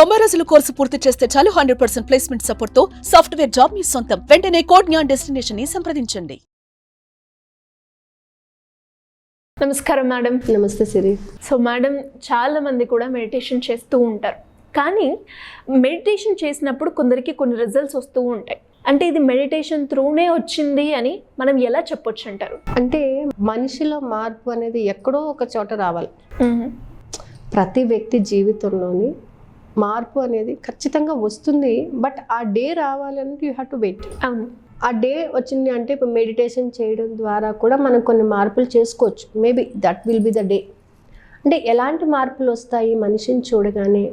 90 రోజుల కోర్సు పూర్తి చేస్తే చాలు 100% ప్లేస్మెంట్ సపోర్ట్ తో సాఫ్ట్వేర్ జాబ్ మీ సొంతం. వెంటనే కోడ్ జ్ఞాన్ డెస్టినేషన్ ని సంప్రదించండి. నమస్కారం మేడం. నమస్తే సిరి. సో మేడం, చాలా మంది కూడా మెడిటేషన్ చేస్తూ ఉంటారు, కానీ మెడిటేషన్ చేసినప్పుడు కొందరికి కొన్ని రిజల్ట్స్ వస్తూ ఉంటాయి. అంటే ఇది మెడిటేషన్ త్రూనే వచ్చింది అని మనం ఎలా చెప్పొచ్చు అంటారు? అంటే మనిషిలో మార్పు అనేది ఎక్కడో ఒక చోట రావాలి. ప్రతి వ్యక్తి జీవితంలోని మార్పు అనేది ఖచ్చితంగా వస్తుంది. బట్ ఆ డే రావాలంటే యూ హ్యావ్ టు వెయిట్. అవును, ఆ డే వచ్చింది అంటే ఇప్పుడు మెడిటేషన్ చేయడం ద్వారా కూడా మనం కొన్ని మార్పులు చేసుకోవచ్చు. Maybe that will be the day. అంటే ఎలాంటి మార్పులు వస్తాయి? మనిషిని చూడగానే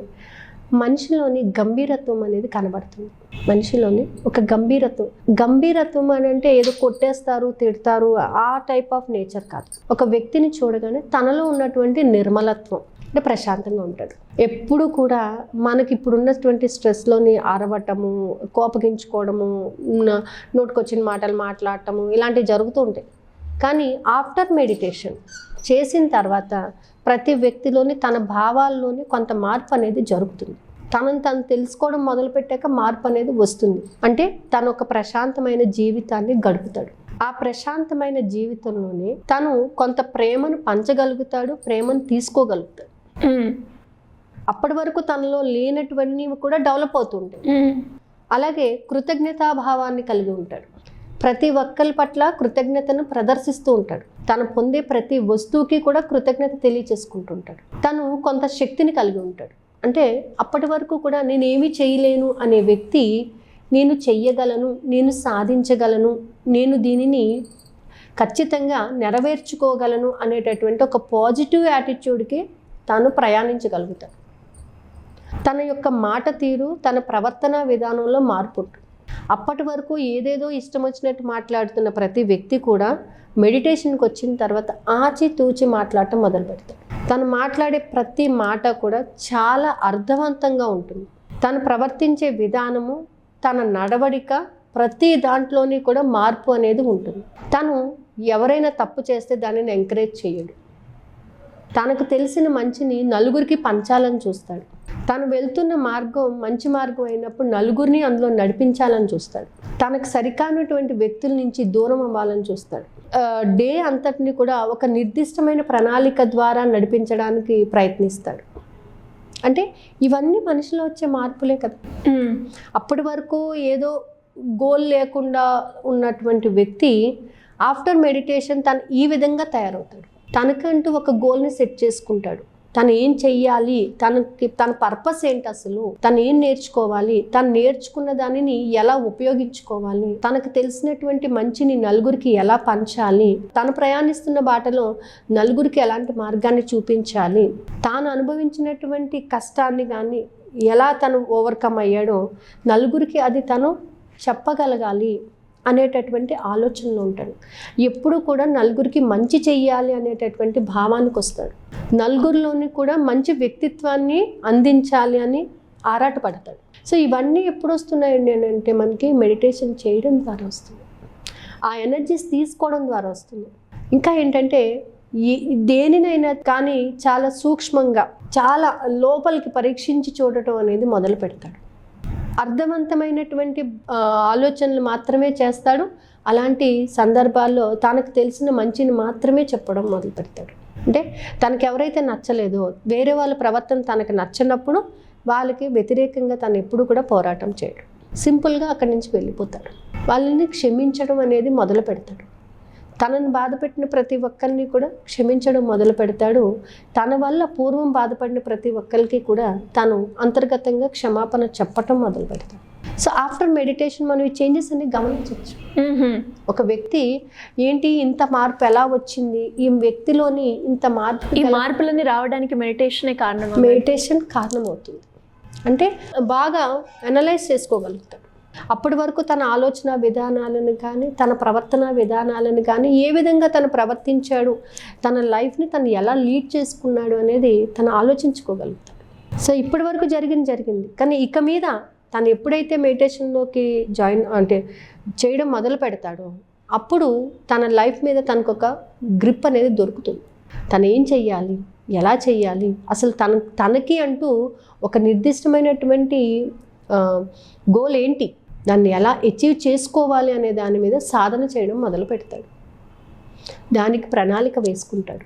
మనిషిలోని గంభీరత్వం అనేది కనబడుతుంది. మనిషిలోని ఒక గంభీరత్వం అని అంటే ఏదో కొట్టేస్తారు, తిడతారు, ఆ టైప్ ఆఫ్ నేచర్ కాదు. ఒక వ్యక్తిని చూడగానే తనలో ఉన్నటువంటి నిర్మలత్వం, అంటే ప్రశాంతంగా ఉంటాడు. ఎప్పుడు కూడా మనకి ఇప్పుడు ఉన్నటువంటి స్ట్రెస్లోని అరవటము, కోపగించుకోవడము, నోటికొచ్చిన మాటలు మాట్లాడటము ఇలాంటివి జరుగుతూ ఉంటాయి. కానీ ఆఫ్టర్ మెడిటేషన్ చేసిన తర్వాత ప్రతి వ్యక్తిలోని తన భావాల్లోని కొంత మార్పు అనేది జరుగుతుంది. తనను తను తెలుసుకోవడం మొదలుపెట్టాక మార్పు అనేది వస్తుంది. అంటే తను ఒక ప్రశాంతమైన జీవితాన్ని గడుపుతాడు. ఆ ప్రశాంతమైన జీవితంలోనే తను కొంత ప్రేమను పంచగలుగుతాడు, ప్రేమను తీసుకోగలుగుతాడు. అప్పటి వరకు తనలో లేనటువన్నీ కూడా డెవలప్ అవుతుంటాయి. అలాగే కృతజ్ఞతాభావాన్ని కలిగి ఉంటాడు. ప్రతి ఒక్కరి పట్ల కృతజ్ఞతను ప్రదర్శిస్తూ ఉంటాడు. తను పొందే ప్రతి వస్తువుకి కూడా కృతజ్ఞత తెలియచేసుకుంటుంటాడు. తను కొంత శక్తిని కలిగి ఉంటాడు. అంటే అప్పటి వరకు కూడా నేనేమీ చేయలేను అనే వ్యక్తి నేను చెయ్యగలను, నేను సాధించగలను, నేను దీనిని ఖచ్చితంగా నెరవేర్చుకోగలను అనేటటువంటి ఒక పాజిటివ్ యాటిట్యూడ్కి తాను ప్రయాణించగలుగుతాడు. తన యొక్క మాట తీరు, తన ప్రవర్తన విధానంలో మార్పు ఉంటుంది. అప్పటి వరకు ఏదేదో ఇష్టం వచ్చినట్టు మాట్లాడుతున్న ప్రతి వ్యక్తి కూడా మెడిటేషన్కి వచ్చిన తర్వాత ఆచితూచి మాట్లాడటం మొదలు పెడతాడు. తను మాట్లాడే ప్రతి మాట కూడా చాలా అర్థవంతంగా ఉంటుంది. తను ప్రవర్తించే విధానము, తన నడవడిక, ప్రతి దాంట్లోని కూడా మార్పు అనేది ఉంటుంది. తను ఎవరైనా తప్పు చేస్తే దానిని ఎంకరేజ్ చేయడు. తనకు తెలిసిన మంచిని నలుగురికి పంచాలని చూస్తాడు. తను వెళ్తున్న మార్గం మంచి మార్గం అయినప్పుడు నలుగురిని అందులో నడిపించాలని చూస్తాడు. తనకు సరికానటువంటి వ్యక్తుల నుంచి దూరం అవ్వాలని చూస్తాడు. డే అంతటిని కూడా ఒక నిర్దిష్టమైన ప్రణాళిక ద్వారా నడిపించడానికి ప్రయత్నిస్తాడు. అంటే ఇవన్నీ మనిషిలో వచ్చే మార్పులే కదా. అప్పటి వరకు ఏదో గోల్ లేకుండా ఉన్నటువంటి వ్యక్తి ఆఫ్టర్ మెడిటేషన్ తను ఈ విధంగా తయారవుతాడు. తనకంటూ ఒక గోల్ని సెట్ చేసుకుంటాడు. తను ఏం చెయ్యాలి, తన పర్పస్ ఏంటి, అసలు తను ఏం నేర్చుకోవాలి, తను నేర్చుకున్న దానిని ఎలా ఉపయోగించుకోవాలి, తనకు తెలిసినటువంటి మంచిని నలుగురికి ఎలా పంచాలి, తను ప్రయాణిస్తున్న బాటలో నలుగురికి ఎలాంటి మార్గాన్ని చూపించాలి, తాను అనుభవించినటువంటి కష్టాన్ని కానీ ఎలా తను ఓవర్కమ్ అయ్యాడో నలుగురికి అది తను చెప్పగలగాలి అనేటటువంటి ఆలోచనలో ఉంటాడు. ఎప్పుడు కూడా నలుగురికి మంచి చెయ్యాలి అనేటటువంటి భావానికి వస్తాడు. నలుగురిలోని కూడా మంచి వ్యక్తిత్వాన్ని అందించాలి అని ఆరాటపడతాడు. సో ఇవన్నీ ఎప్పుడు వస్తున్నాయండి అంటే మనకి మెడిటేషన్ చేయడం ద్వారా వస్తుంది. ఆ ఎనర్జీస్ తీసుకోవడం ద్వారా వస్తుంది. ఇంకా ఏంటంటే దేనినైనా కానీ చాలా సూక్ష్మంగా, చాలా లోపలికి పరీక్షించి చూడటం అనేది మొదలు పెడతాడు. అర్థవంతమైనటువంటి ఆలోచనలు మాత్రమే చేస్తాడు. అలాంటి సందర్భాల్లో తనకు తెలిసిన మంచిని మాత్రమే చెప్పడం మొదలు పెడతాడు. అంటే తనకు ఎవరైతే నచ్చలేదో, వేరే వాళ్ళ ప్రవర్తన తనకు నచ్చనప్పుడు వాళ్ళకి వ్యతిరేకంగా తను ఎప్పుడు కూడా పోరాటం చేయడు. సింపుల్గా అక్కడి నుంచి వెళ్ళిపోతాడు. వాళ్ళని క్షమించడం అనేది మొదలు పెడతాడు. తనను బాధపెట్టిన ప్రతి ఒక్కరిని కూడా క్షమించడం మొదలు పెడతాడు. తన వల్ల పూర్వం బాధపడిన ప్రతి ఒక్కరికి కూడా తను అంతర్గతంగా క్షమాపణ చెప్పటం మొదలు పెడతాడు. సో ఆఫ్టర్ మెడిటేషన్ మనం ఈ చేంజెస్ అన్ని గమనించవచ్చు. ఒక వ్యక్తి ఏంటి ఇంత మార్పు ఎలా వచ్చింది, ఈ వ్యక్తిలోని ఇంత మార్పు, ఈ మార్పులన్నీ రావడానికి మెడిటేషన్ కారణమవుతుంది. అంటే బాగా అనలైజ్ చేసుకోగలుగుతాడు. అప్పటి వరకు తన ఆలోచన విధానాలను కానీ, తన ప్రవర్తన విధానాలను కానీ, ఏ విధంగా తను ప్రవర్తించాడు, తన లైఫ్ని తను ఎలా లీడ్ చేసుకున్నాడు అనేది తను ఆలోచించుకోగలుగుతాడు. సో ఇప్పటి వరకు జరిగింది. కానీ ఇక మీద తను ఎప్పుడైతే మెడిటేషన్లోకి చేయడం మొదలు పెడతాడో అప్పుడు తన లైఫ్ మీద తనకు ఒక గ్రిప్ అనేది దొరుకుతుంది. తను ఏం చెయ్యాలి, ఎలా చేయాలి, అసలు తనకి అంటూ ఒక నిర్దిష్టమైనటువంటి గోల్ ఏంటి, దాన్ని ఎలా అచీవ్ చేసుకోవాలి అనే దాని మీద సాధన చేయడం మొదలు పెడతాడు. దానికి ప్రణాళిక వేసుకుంటాడు,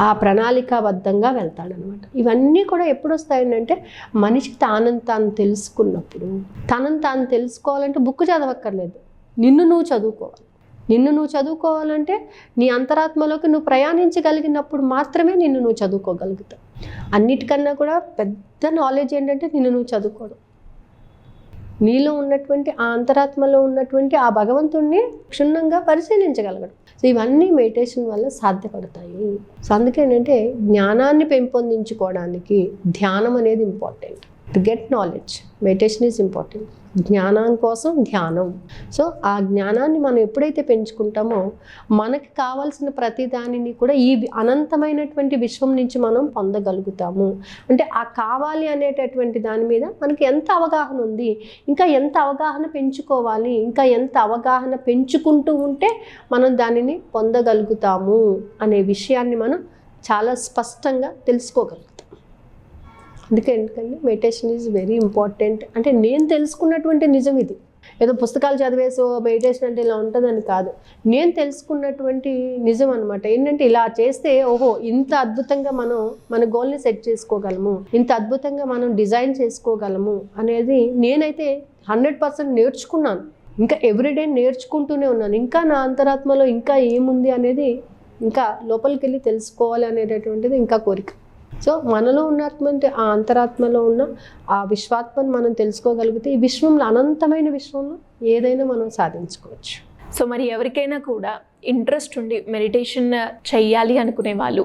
ఆ ప్రణాళికాబద్ధంగా వెళ్తాడనమాట. ఇవన్నీ కూడా ఎప్పుడు వస్తాయంటే మనిషి తాను తెలుసుకున్నప్పుడు. తనను తెలుసుకోవాలంటే బుక్ చదవక్కర్లేదు, నిన్ను నువ్వు చదువుకోవాలంటే నీ అంతరాత్మలోకి నువ్వు ప్రయాణించగలిగినప్పుడు మాత్రమే నిన్ను నువ్వు చదువుకోగలుగుతావు. అన్నిటికన్నా కూడా పెద్ద నాలెడ్జ్ ఏంటంటే నిన్ను నువ్వు చదువుకోవడం. నీలో ఉన్నటువంటి ఆ అంతరాత్మలో ఉన్నటువంటి ఆ భగవంతుణ్ణి క్షుణ్ణంగా పరిశీలించగలగడం. సో ఇవన్నీ మెడిటేషన్ వల్ల సాధ్యపడతాయి. సో అందుకే ఏంటంటే జ్ఞానాన్ని పెంపొందించుకోవడానికి ధ్యానం అనేది important. To get knowledge meditation is important. జ్ఞానం కోసం ధ్యానం. సో ఆ జ్ఞానాన్ని మనం ఎప్పుడైతే పెంచుకుంటామో మనకి కావాల్సిన ప్రతి దానిని కూడా ఈ అనంతమైనటువంటి విశ్వం నుంచి మనం పొందగలుగుతాము. అంటే ఆ కావాలి అనేటటువంటి దాని మీద మనకి ఎంత అవగాహన ఉంది, ఇంకా ఎంత అవగాహన పెంచుకోవాలి, ఇంకా ఎంత అవగాహన పెంచుకుంటూ ఉంటే మనం దానిని పొందగలుగుతాము అనే విషయాన్ని మనం చాలా స్పష్టంగా తెలుసుకోగలుగుతాం. ఎందుకంటే మెడిటేషన్ ఈజ్ వెరీ ఇంపార్టెంట్. అంటే నేను తెలుసుకున్నటువంటి నిజం ఇది. ఏదో పుస్తకాలు చదివేసో మెడిటేషన్ అంటే ఇలా ఉంటుందని కాదు, నేను తెలుసుకున్నటువంటి నిజం అనమాట. ఏంటంటే ఇలా చేస్తే ఓహో ఇంత అద్భుతంగా మనం మన గోల్ని సెట్ చేసుకోగలము, ఇంత అద్భుతంగా మనం డిజైన్ చేసుకోగలము అనేది నేనైతే 100% నేర్చుకున్నాను. ఇంకా ఎవ్రీడే నేర్చుకుంటూనే ఉన్నాను. ఇంకా నా అంతరాత్మలో ఇంకా ఏముంది అనేది ఇంకా లోపలికి వెళ్ళి తెలుసుకోవాలి అనేటటువంటిది ఇంకా కోరిక. సో మనలో ఉన్నటువంటి ఆ అంతరాత్మలో ఉన్న ఆ విశ్వాత్మను మనం తెలుసుకోగలిగితే ఈ విశ్వంలో అనంతమైన విశ్వంలో ఏదైనా మనం సాధించుకోవచ్చు. సో మరి ఎవరికైనా కూడా ఇంట్రెస్ట్ ఉండి మెడిటేషన్ చెయ్యాలి అనుకునే వాళ్ళు,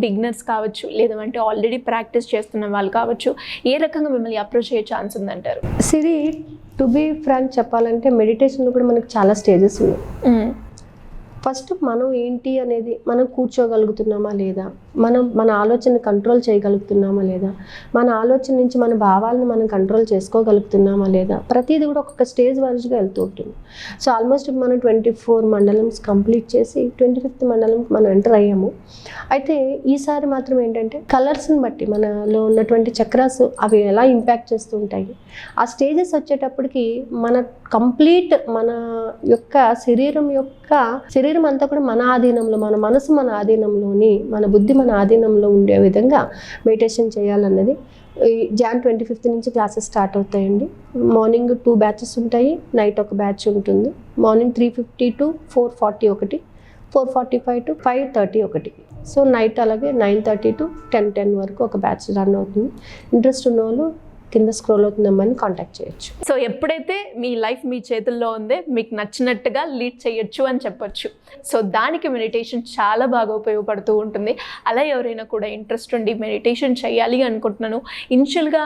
బిగినర్స్ కావచ్చు, లేదంటే ఆల్రెడీ ప్రాక్టీస్ చేస్తున్న వాళ్ళు కావచ్చు, ఏ రకంగా మిమ్మల్ని అప్రోచ్ అయ్యే ఛాన్స్ ఉందంటారు? సిరి, టు బీ ఫ్రాంక్ చెప్పాలంటే మెడిటేషన్లో కూడా మనకు చాలా స్టేజెస్ ఉన్నాయి. ఫస్ట్ మనం ఏంటి అనేది మనం కూర్చోగలుగుతున్నామా లేదా, మన ఆలోచన కంట్రోల్ చేయగలుగుతున్నామా లేదా, మన ఆలోచన నుంచి మన భావాలను మనం కంట్రోల్ చేసుకోగలుగుతున్నామా లేదా, ప్రతిదీ కూడా ఒక్కొక్క స్టేజ్ వైజ్గా వెళ్తూ ఉంటుంది. సో ఆల్మోస్ట్ మనం 24 మండలమ్స్ కంప్లీట్ చేసి 25th మండలంకి మనం ఎంటర్ అయ్యాము. అయితే ఈసారి మాత్రం ఏంటంటే కలర్స్ని బట్టి మనలో ఉన్నటువంటి చక్రాస్ అవి ఎలా ఇంపాక్ట్ చేస్తూ ఉంటాయి, ఆ స్టేజెస్ వచ్చేటప్పటికి మన కంప్లీట్ మన యొక్క శరీరం అంతా కూడా మన ఆధీనంలో, మన మనసు మన ఆధీనంలోని, మన బుద్ధి మన ఆధీనంలో ఉండే విధంగా మెడిటేషన్ చేయాలన్నది Jan 25th నుంచి క్లాసెస్ స్టార్ట్ అవుతాయండి. మార్నింగ్ 2 బ్యాచెస్ ఉంటాయి, నైట్ ఒక బ్యాచ్ ఉంటుంది. మార్నింగ్ 3:50 to 4:40 ఒకటి, 4:45 to 5:30 ఒకటి. సో నైట్ అలాగే 9:30 to 10 వరకు ఒక బ్యాచ్ రన్ అవుతుంది. ఇంట్రెస్ట్ ఉన్న వాళ్ళు కింద స్క్రోల్ అవుతుందమ్మని కాంటాక్ట్ చేయొచ్చు. సో ఎప్పుడైతే మీ లైఫ్ మీ చేతుల్లో ఉందే మీకు నచ్చినట్టుగా లీడ్ చేయొచ్చు అని చెప్పొచ్చు. సో దానికి మెడిటేషన్ చాలా బాగా ఉపయోగపడుతూ ఉంటుంది. అలా ఎవరైనా కూడా ఇంట్రెస్ట్ ఉండి మెడిటేషన్ చేయాలి అనుకుంటున్నాను, ఇనిషియల్గా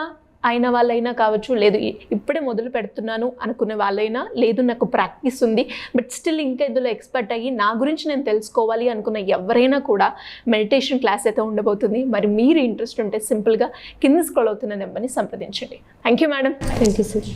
అయిన వాళ్ళైనా కావచ్చు, లేదు ఇప్పుడే మొదలు పెడుతున్నాను అనుకునే వాళ్ళైనా, లేదు నాకు ప్రాక్టీస్ ఉంది బట్ స్టిల్ ఇంకా ఇందులో ఎక్స్పర్ట్ అయ్యి నా గురించి నేను తెలుసుకోవాలి అనుకున్న ఎవరైనా కూడా మెడిటేషన్ క్లాస్ అయితే ఉండబోతుంది. మరి మీరు ఇంట్రెస్ట్ ఉంటే సింపుల్గా కింద స్క్రోల్ అవుతున్న నెంబర్ని సంప్రదించండి. Thank you madam. Thank you sir.